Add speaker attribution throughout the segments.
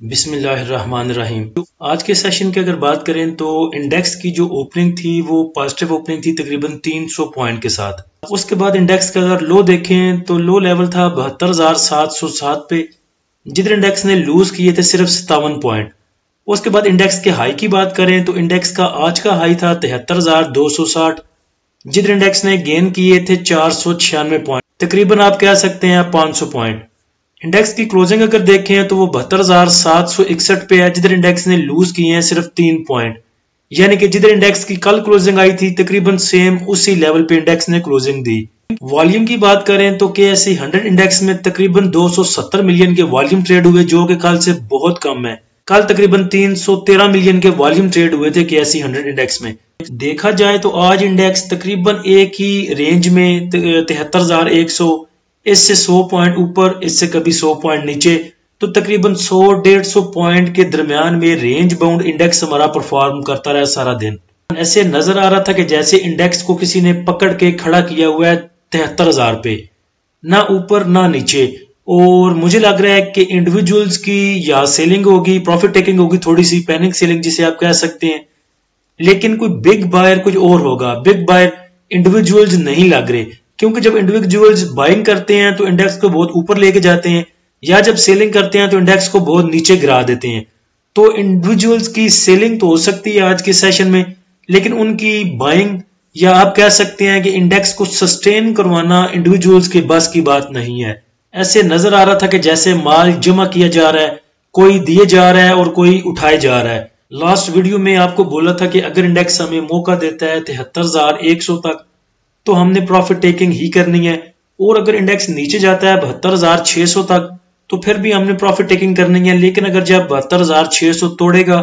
Speaker 1: बिस्मिल्लाहिर्रहमानिर्रहीम। आज के सेशन की अगर बात करें तो इंडेक्स की जो ओपनिंग थी वो पॉजिटिव ओपनिंग थी तकरीबन 300 पॉइंट के साथ। उसके बाद इंडेक्स का अगर लो देखें तो लो लेवल था 72,707 पे, जिधर इंडेक्स ने लूज किए थे सिर्फ 57 पॉइंट। उसके बाद इंडेक्स के हाई की बात करें तो इंडेक्स का आज का हाई था 73,260, जिधर इंडेक्स ने गेन किए थे 496 पॉइंट, तकरीबन आप कह सकते हैं 500 पॉइंट। इंडेक्स की क्लोजिंग अगर देखें तो वो 72,761 पे है, जिधर इंडेक्स ने लूज किए हैं सिर्फ 3 पॉइंट, यानी कि जिधर इंडेक्स की कल क्लोजिंग आई थी तकरीबन सेम उसी लेवल पे इंडेक्स ने क्लोजिंग दी। वॉल्यूम की बात करें तो KSE 100 इंडेक्स में तकरीबन 270 मिलियन के वॉल्यूम ट्रेड हुए, जो कि कल से बहुत कम है। कल तकरीबन 313 मिलियन के वॉल्यूम ट्रेड हुए थे KSE 100 इंडेक्स में। देखा जाए तो आज इंडेक्स तकरीबन एक ही रेंज में 73,100, इससे 100 पॉइंट ऊपर, इससे कभी 100 पॉइंट नीचे, तो तकरीबन 100-150 पॉइंट के दरमियान में रेंज बाउंड इंडेक्स हमारा परफॉर्म करता रहा सारा दिन। ऐसे नजर आ रहा था कि जैसे इंडेक्स को किसी ने पकड़ के खड़ा किया हुआ है 73,000 पे, ना ऊपर ना नीचे। और मुझे लग रहा है कि इंडिविजुअल्स की या सेलिंग होगी, प्रॉफिट टेकिंग होगी, थोड़ी सी पैनिक सेलिंग जिसे आप कह सकते हैं, लेकिन कोई बिग बायर कुछ और होगा। बिग बायर इंडिविजुअल्स नहीं लग रहे, क्योंकि जब इंडिविजुअल्स बाइंग करते हैं तो इंडेक्स को बहुत ऊपर लेके जाते हैं, या जब सेलिंग करते हैं तो इंडेक्स को बहुत नीचे गिरा देते हैं। तो इंडिविजुअल्स की सेलिंग तो हो सकती है आज के सेशन में, लेकिन उनकी बाइंग या आप कह सकते हैं कि इंडेक्स को सस्टेन करवाना इंडिविजुअल्स के बस की बात नहीं है। ऐसे नजर आ रहा था कि जैसे माल जमा किया जा रहा है, कोई दिए जा रहा है और कोई उठाए जा रहा है। लास्ट वीडियो में आपको बोला था कि अगर इंडेक्स हमें मौका देता है 73,100 तक तो हमने प्रॉफिट टेकिंग ही करनी है, और अगर इंडेक्स नीचे जाता है 72,600 तक तो फिर भी हमने प्रॉफिट टेकिंग करनी है। लेकिन अगर जब 72,600 तोड़ेगा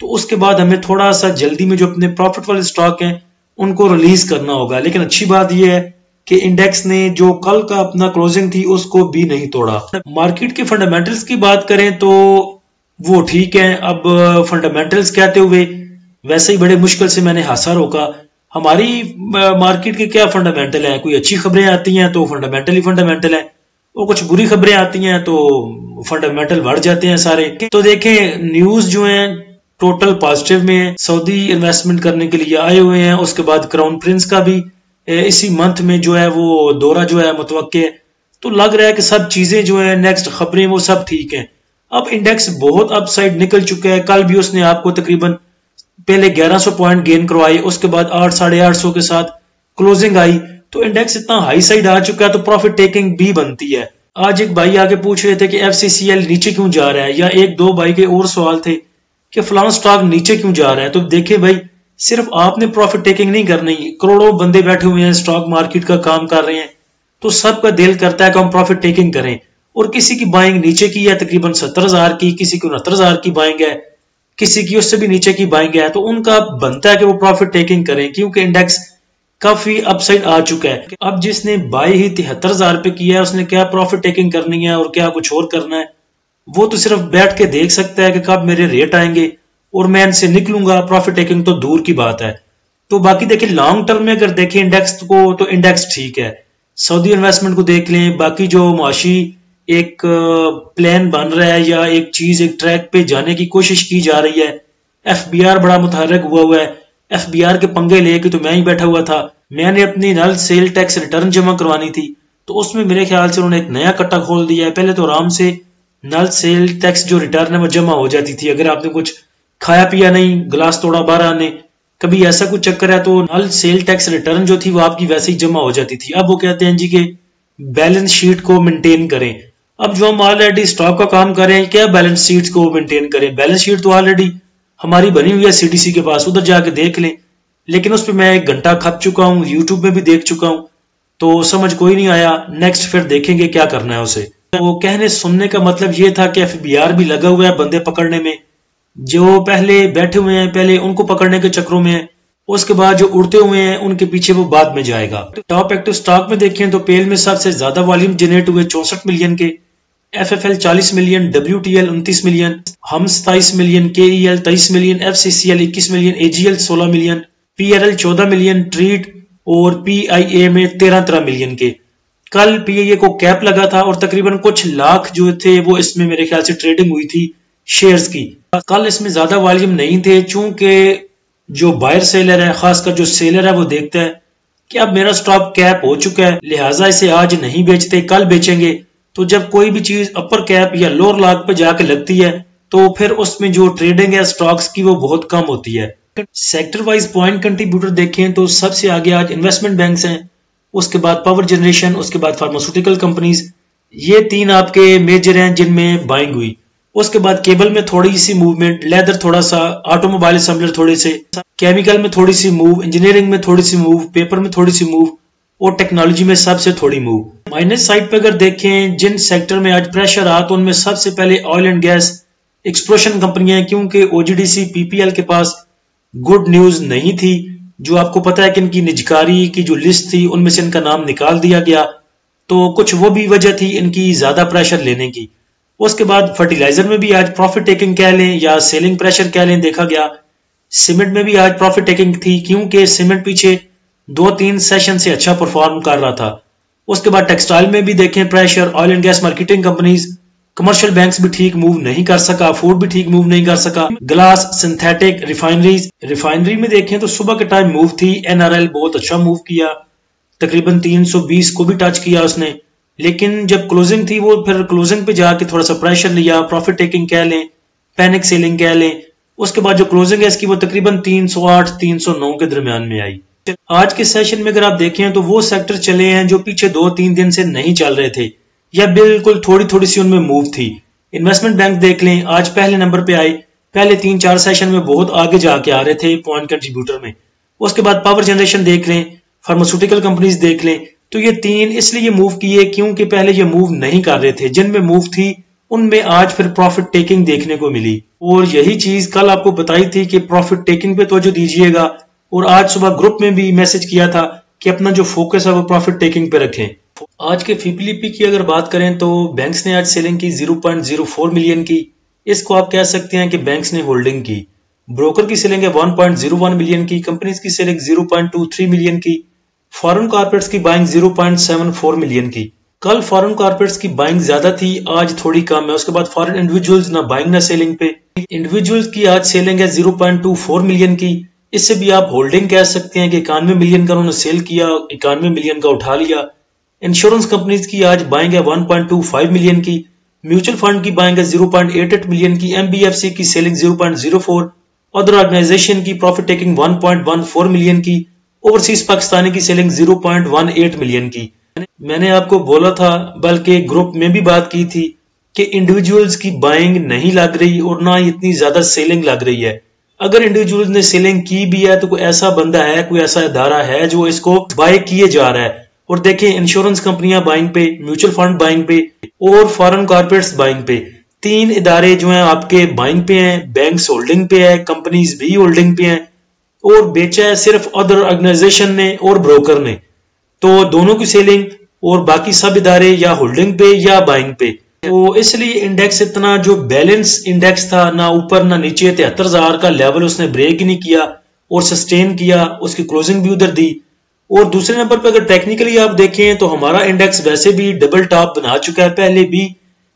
Speaker 1: तो उसके बाद हमें थोड़ा सा जल्दी में जो अपने प्रॉफिट वाले स्टॉक हैं उनको रिलीज करना होगा। लेकिन अच्छी बात यह है कि इंडेक्स ने जो कल का अपना क्लोजिंग थी उसको भी नहीं तोड़ा। मार्केट के फंडामेंटल्स की बात करें तो वो ठीक है। अब फंडामेंटल्स कहते हुए वैसे ही बड़े मुश्किल से मैंने हासा रोका। हमारी मार्केट के क्या फंडामेंटल है, कोई अच्छी खबरें आती हैं तो फंडामेंटल ही फंडामेंटल है, और कुछ बुरी खबरें आती हैं तो फंडामेंटल बढ़ जाते हैं सारे। तो देखें न्यूज जो है टोटल पॉजिटिव में है। सऊदी इन्वेस्टमेंट करने के लिए आए हुए हैं। उसके बाद क्राउन प्रिंस का भी इसी मंथ में जो है वो दौरा जो है मुतवक्के है। तो लग रहा है कि सब चीजें जो है नेक्स्ट खबरें वो सब ठीक है। अब इंडेक्स बहुत अपसाइड निकल चुका है। कल भी उसने आपको तकरीबन पहले 1100 पॉइंट गेन करवाई, उसके बाद 800-850 के साथ क्लोजिंग आई, तो इंडेक्स इतना हाई साइड आ चुका है तो प्रॉफिट टेकिंग भी बनती है। आज एक भाई आके पूछ रहे थे कि FCCL नीचे क्यों जा रहा है, या एक दो भाई के और सवाल थे कि फलाना स्टॉक नीचे क्यों जा रहा है। तो देखें भाई, सिर्फ आपने प्रॉफिट टेकिंग नहीं करनी, करोड़ों बंदे बैठे हुए हैं स्टॉक मार्केट का काम कर रहे हैं, तो सबका दिल करता है कि हम प्रॉफिट टेकिंग करें। और किसी की बाइंग नीचे की है तकरीबन 70,000 की, किसी की 69,000 की बाइंग है, किसी की उससे भी नीचे की बाइंग है, तो उनका बनता है कि वो प्रॉफिट टेकिंग करें, क्योंकि इंडेक्स काफी अपसाइड आ चुका है। अब जिसने बाई ही 73,000 पे किया है उसने क्या प्रॉफिट टेकिंग करनी है और क्या कुछ और करना है, वो तो सिर्फ बैठ के देख सकता है कि कब मेरे रेट आएंगे और मैं इनसे निकलूंगा। प्रॉफिट टेकिंग तो दूर की बात है। तो बाकी देखिए लॉन्ग टर्म में अगर देखें इंडेक्स को तो इंडेक्स ठीक है। सऊदी इन्वेस्टमेंट को देख लें, बाकी जो मुआशी एक प्लान बन रहा है या एक चीज एक ट्रैक पे जाने की कोशिश की जा रही है। FBR बड़ा मुतहरक हुआ है। FBR के पंगे लेके तो मैं ही बैठा हुआ था। मैंने अपनी नल सेल टैक्स रिटर्न जमा करवानी थी, तो उसमें मेरे ख्याल से उन्होंने एक नया कट्टा खोल दिया है। पहले तो आराम से नल सेल टैक्स जो रिटर्न है वो जमा हो जाती थी, अगर आपने कुछ खाया पिया नहीं, गिलास तोड़ा बाहर आने, कभी ऐसा कुछ चक्कर है तो नल सेल टैक्स रिटर्न जो थी वो आपकी वैसे ही जमा हो जाती थी। अब वो कहते हैं जी कि बैलेंस शीट को मेंटेन करें। अब जो हम ऑलरेडी स्टॉक का काम कर रहे हैं, क्या बैलेंस शीट को मेंटेन करें? बैलेंस शीट तो ऑलरेडी हमारी बनी हुई है CDC के पास, उधर जाके देख लें। लेकिन उस पर मैं 1 घंटा खप चुका हूँ, यूट्यूब में भी देख चुका हूँ, तो समझ कोई नहीं आया। नेक्स्ट फिर देखेंगे क्या करना है उसे। वो कहने सुनने का मतलब ये था कि FBR भी लगा हुआ है बंदे पकड़ने में, जो पहले बैठे हुए हैं पहले उनको पकड़ने के चक्रों में है, उसके बाद जो उड़ते हुए हैं उनके पीछे वो बाद में जाएगा। टॉप एक्टिव स्टॉक में देखें तो पेल में सबसे ज्यादा वॉल्यूम जनरेट हुए 64 मिलियन के, FFL 40 मिलियन, WTL 29 मिलियन, हम 27 million, KEL 23 million, FCCL 21 million, AGL 16 million, PRL 14 million, treat और PIA में 13 मिलियन के। कल PIA को कैप लगा था और तकरीबन कुछ लाख जो थे वो इसमें मेरे ख्याल से ट्रेडिंग हुई थी शेयर्स की। कल इसमें ज्यादा वॉल्यूम नहीं थे, चूंकि जो बायर सेलर है, खासकर जो सेलर है, वो देखता है कि अब मेरा स्टॉक कैप हो चुका है, लिहाजा इसे आज नहीं बेचते, कल बेचेंगे। तो जब कोई भी चीज अपर कैप या लोअर लॉक पे जाके लगती है तो फिर उसमें जो ट्रेडिंग है स्टॉक्स की वो बहुत कम होती है। सेक्टर वाइज पॉइंट कंट्रीब्यूटर देखें तो सबसे आगे आज इन्वेस्टमेंट बैंक्स हैं, उसके बाद पावर जनरेशन, उसके बाद फार्मास्यूटिकल कंपनीज। ये तीन आपके मेजर हैं जिनमें बाइंग हुई। उसके बाद केबल में थोड़ी सी मूवमेंट, लेदर थोड़ा सा, ऑटोमोबाइल असेंबलर थोड़े से, केमिकल में थोड़ी सी मूव, इंजीनियरिंग में थोड़ी सी मूव, पेपर में थोड़ी सी मूव और टेक्नोलॉजी में सबसे थोड़ी मूव। माइनस साइड पे अगर देखें जिन सेक्टर में आज प्रेशर आ तो उनमें सबसे पहले ऑयल एंड गैस एक्सप्लोशन कंपनियां हैं, क्योंकि ओजीडीसी पीपीएल के पास गुड न्यूज नहीं थी। जो आपको पता है कि इनकी निजकारी की जो लिस्ट थी उनमें से इनका नाम निकाल दिया गया, तो कुछ वो भी वजह थी इनकी ज्यादा प्रेशर लेने की। उसके बाद फर्टिलाइजर में भी आज प्रॉफिट टेकिंग कह लें या सेलिंग प्रेशर कह लें देखा गया। सीमेंट में भी आज प्रॉफिट टेकिंग थी, क्योंकि सीमेंट पीछे 2-3 सेशन से अच्छा परफॉर्म कर रहा था। उसके बाद टेक्सटाइल में भी देखें pressure, oil and gas marketing companies, commercial banks भी ठीक मूव नहीं कर सका, फूड भी ठीक मूव नहीं कर सका, ग्लास, सिंथेटिक, रिफाइनरीज। रिफाइनरी में देखें तो सुबह के टाइम मूव थी, एनआरएल बहुत अच्छा मूव किया, तकरीबन 320 को भी टच किया उसने, लेकिन जब क्लोजिंग थी वो फिर क्लोजिंग पे जाके थोड़ा सा प्रेशर लिया, प्रॉफिट टेकिंग कह लें, पैनिक सेलिंग कह लें। उसके बाद जो क्लोजिंग है इसकी वो तकरीबन 308-309 के दरमियान में आई। आज के सेशन में अगर आप देखें तो वो सेक्टर चले हैं जो पीछे 2-3 दिन से नहीं चल रहे थे या बिल्कुल थोड़ी थोड़ी सी उनमें मूव थी। इन्वेस्टमेंट बैंक देख लें, आज पहले नंबर पे आए, पहले 3-4 सेशन में बहुत आगे जाके आ रहे थे पॉइंट कंट्रीब्यूटर में। उसके बाद पावर जनरेशन देख लें, फार्मास्यूटिकल कंपनीज देख लें, तो ये तीन इसलिए मूव किए क्योंकि पहले ये मूव नहीं कर रहे थे, जिनमें मूव थी उनमें आज फिर प्रॉफिट टेकिंग देखने को मिली। और यही चीज कल आपको बताई थी कि प्रॉफिट टेकिंग पे तवज्जो दीजिएगा, और आज सुबह ग्रुप में भी मैसेज किया था कि अपना जो फोकस है वो प्रॉफिट टेकिंग पे रखें। आज के फीपीलीपी की अगर बात करें तो बैंक्स ने आज सेलिंग की 0.04 मिलियन की। इसको आप कह सकते हैं कि बैंक्स ने होल्डिंग की। ब्रोकर की सेलिंग है 1.01 मिलियन की, कंपनीज की सेलिंग 0.23 मिलियन की, फॉरेन कॉर्पोरेट्स की बाइंग 0.74 मिलियन की। कल फॉरेन कॉर्पोरेट्स की बाइंग ज्यादा थी, आज थोड़ी कम है। उसके बाद फॉरेन इंडिविजुअल्स ना बाइंग ना सेलिंग पे। इंडिविजुअल्स की आज सेलिंग है 0.24 मिलियन की। इससे भी आप होल्डिंग कह सकते हैं कि 91 मिलियन का उन्होंने सेल किया, 91 मिलियन का उठा लिया। इंश्योरेंस कंपनीज की आज बाइंग है 1.25 मिलियन की, म्यूचुअल फंड की बाइंग है 0.88 मिलियन की, एमबीएफसी की सेलिंग 0.04, अदर ऑर्गेनाइजेशन की प्रॉफिट टेकिंग 1.14 मिलियन की, ओवरसीज पाकिस्तानी की सेलिंग 0.18 मिलियन की। मैंने आपको बोला था, बल्कि ग्रुप में भी बात की थी कि इंडिविजुअल्स की बाइंग नहीं लग रही और ना इतनी ज्यादा सेलिंग लग रही है। अगर इंडिविजुअल्स ने सेलिंग की भी है तो कोई ऐसा बंदा है, कोई ऐसा इदारा है जो इसको बाय किए जा रहा है। और देखें इंश्योरेंस कंपनियां बाइंग पे, म्यूचुअल फंड बाइंग पे और फॉरेन कॉर्पोरेट्स बाइंग पे। तीन इदारे जो हैं आपके बाइंग पे हैं, बैंक्स होल्डिंग पे है, कंपनीज भी होल्डिंग पे हैं, और बेचा है सिर्फ अदर ऑर्गेनाइजेशन ने और ब्रोकर ने। तो दोनों की सेलिंग और बाकी सब इदारे या होल्डिंग पे या बाइंग पे। तो इसलिए इंडेक्स इतना जो बैलेंस इंडेक्स था, ना ऊपर ना नीचे, 73,000 का लेवल उसने ब्रेक ही नहीं किया और सस्टेन किया, उसकी क्लोजिंग भी उधर दी। और दूसरे नंबर पर अगर टेक्निकली आप देखें तो हमारा इंडेक्स वैसे भी डबल टॉप बना चुका है। पहले भी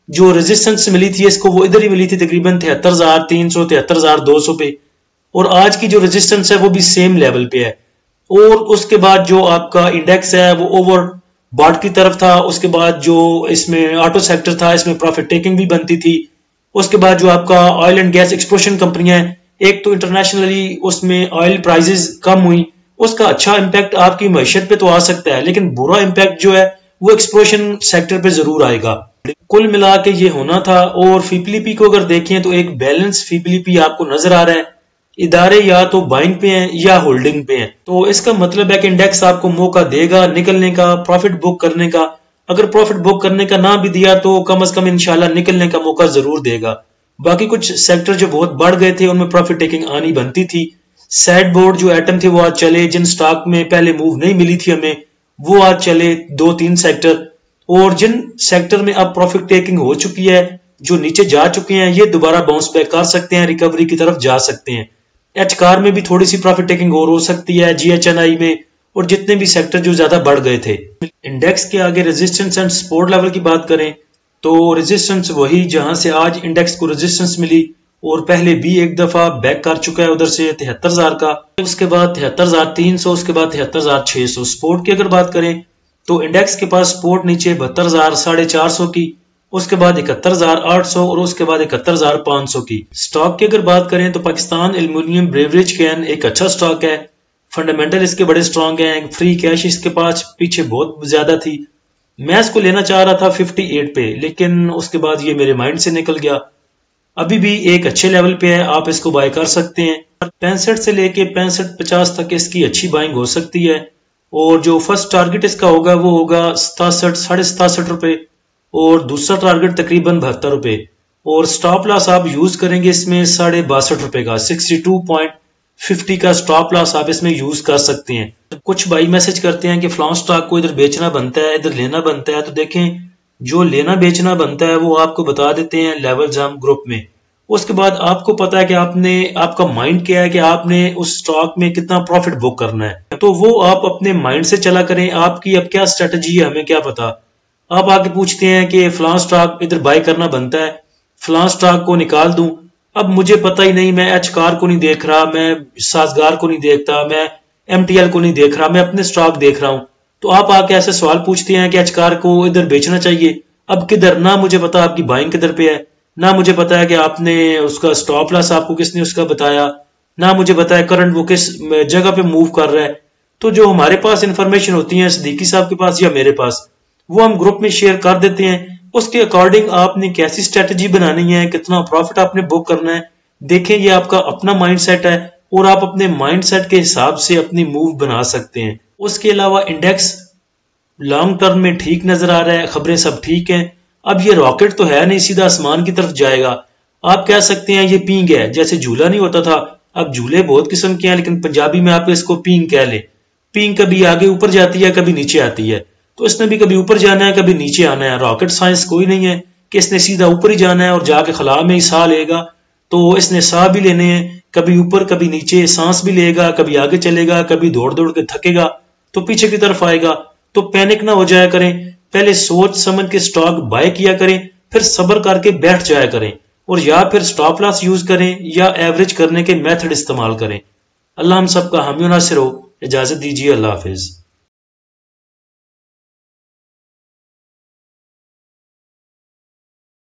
Speaker 1: जो रेजिस्टेंस मिली थी इसको वो इधर ही मिली थी, तकरीबन 73,300 73,200 पे, और आज की जो रेजिस्टेंस है वो भी सेम लेवल पे है। और उसके बाद जो आपका इंडेक्स है वो ओवर बॉट की तरफ था। उसके बाद जो इसमें ऑटो सेक्टर था, इसमें प्रॉफिट टेकिंग भी बनती थी। उसके बाद जो आपका ऑयल एंड गैस एक्सप्लोरेशन कंपनियां हैं, एक तो इंटरनेशनली उसमें ऑयल प्राइसेस कम हुई, उसका अच्छा इंपैक्ट आपकी मैशत पे तो आ सकता है, लेकिन बुरा इंपैक्ट जो है वो एक्सप्लोरेशन सेक्टर पे जरूर आएगा। कुल मिला के ये होना था। और फीपीलीपी को अगर देखें तो एक बैलेंस फीपीलीपी आपको नजर आ रहा है। इदारे या तो बाइंग पे हैं या होल्डिंग पे हैं, तो इसका मतलब है कि इंडेक्स आपको मौका देगा निकलने का, प्रॉफिट बुक करने का। अगर प्रॉफिट बुक करने का ना भी दिया तो कम से कम इंशाल्लाह निकलने का मौका जरूर देगा। बाकी कुछ सेक्टर जो बहुत बढ़ गए थे उनमें प्रॉफिट टेकिंग आनी बनती थी। सैड बोर्ड जो एटम थे वो आज चले, जिन स्टॉक में पहले मूव नहीं मिली थी हमें वो आज चले 2-3 सेक्टर। और जिन सेक्टर में अब प्रॉफिट टेकिंग हो चुकी है, जो नीचे जा चुके हैं, ये दोबारा बाउंस बैक कर सकते हैं, रिकवरी की तरफ जा सकते हैं। एच कार में भी थोड़ी सी प्रॉफिट टेकिंग और हो सकती है, जीएचएनआई में, और जितने भी सेक्टर जो ज्यादा बढ़ गए थे। इंडेक्स के आगे रेजिस्टेंस एंड सपोर्ट लेवल की बात करें तो रेजिस्टेंस वही जहां से आज इंडेक्स को रेजिस्टेंस मिली, और पहले भी एक दफा बैक कर चुका है उधर से 73,000 का, उसके बाद 73,300, उसके बाद 73,600। सपोर्ट की अगर बात करें तो इंडेक्स के पास सपोर्ट नीचे 72,450 की, उसके बाद 71,800 और उसके बाद 71,500 की। स्टॉक की अगर बात करें तो पाकिस्तान एल्युमिनियम ब्रेवरेज कैन एक अच्छा स्टॉक है, फंडामेंटल इसके बड़े स्ट्रांग हैं, फ्री कैश इसके पास पीछे बहुत ज्यादा थी। मैं इसको लेना चाह रहा था 58 पे, लेकिन उसके बाद ये मेरे माइंड से निकल गया। अभी भी एक अच्छे लेवल पे है, आप इसको बाय कर सकते हैं। 65 से लेके 65-50 तक इसकी अच्छी बाइंग हो सकती है, और जो फर्स्ट टारगेट इसका होगा वो होगा 67, 67.5 रुपए, और दूसरा टारगेट तकरीबन 72 रुपए, और स्टॉप लॉस आप यूज करेंगे इसमें 62.5 रुपए का, 62.50 का स्टॉप लॉस आप इसमें यूज कर सकते हैं। कुछ भाई मैसेज करते हैं कि फलां स्टॉक को इधर बेचना बनता है, इधर लेना बनता है, तो देखें जो लेना बेचना बनता है वो आपको बता देते हैं लेवल्स हम ग्रुप में। उसके बाद आपको पता है कि आपका माइंड क्या है कि आपने उस स्टॉक में कितना प्रॉफिट बुक करना है, तो वो आप अपने माइंड से चला करें। आपकी अब क्या स्ट्रेटजी है हमें क्या पता। आप आके पूछते हैं कि फलां स्टॉक इधर बाय करना बनता है, फलां स्टॉक को निकाल दूं। अब मुझे पता ही नहीं, मैं एच कार को नहीं देख रहा, मैं साजगार को नहीं देखता, मैं MTL को नहीं देख रहा, मैं अपने स्टॉक देख रहा हूं। तो आप आके ऐसे सवाल पूछते हैं कि एच कार को इधर बेचना चाहिए। अब किधर, ना मुझे पता आपकी बाइंग किधर पे है, ना मुझे पता है कि आपने उसका स्टॉप लॉस आपको किसने उसका बताया, ना मुझे पता है करंट वो किस जगह पे मूव कर रहा है। तो जो हमारे पास इंफॉर्मेशन होती है सिद्दीकी साहब के पास या मेरे पास, वो हम ग्रुप में शेयर कर देते हैं। उसके अकॉर्डिंग आपने कैसी स्ट्रेटजी बनानी है, कितना प्रॉफिट आपने बुक करना है, देखें ये आपका अपना माइंडसेट है, और आप अपने माइंडसेट के हिसाब से अपनी मूव बना सकते हैं। उसके अलावा इंडेक्स लॉन्ग टर्म में ठीक नजर आ रहा है, खबरें सब ठीक हैं। अब ये रॉकेट तो है नहीं सीधा आसमान की तरफ जाएगा, आप कह सकते हैं ये पींग है, जैसे झूला नहीं होता था। अब झूले बहुत किस्म के हैं, लेकिन पंजाबी में आप इसको पींग कह ले। पींग कभी आगे ऊपर जाती है, कभी नीचे आती है, तो इसने भी कभी ऊपर जाना है कभी नीचे आना है। रॉकेट साइंस कोई नहीं है कि इसने सीधा ऊपर ही जाना है और जाके खला में ही साह लेगा। तो इसने साह भी लेने हैं, कभी ऊपर कभी नीचे, सांस भी लेगा, कभी आगे चलेगा, कभी दौड़ दौड़ के थकेगा तो पीछे की तरफ आएगा। तो पैनिक ना हो जाया करें, पहले सोच समझ के स्टॉक बाय किया करें, फिर सब्र करके बैठ जाया करें, और या फिर स्टॉप लॉस यूज करें या एवरेज करने के मेथड इस्तेमाल करें। अल्लाह हम सबका हामी नासिर हो। इजाजत दीजिए, अल्लाह हाफिज।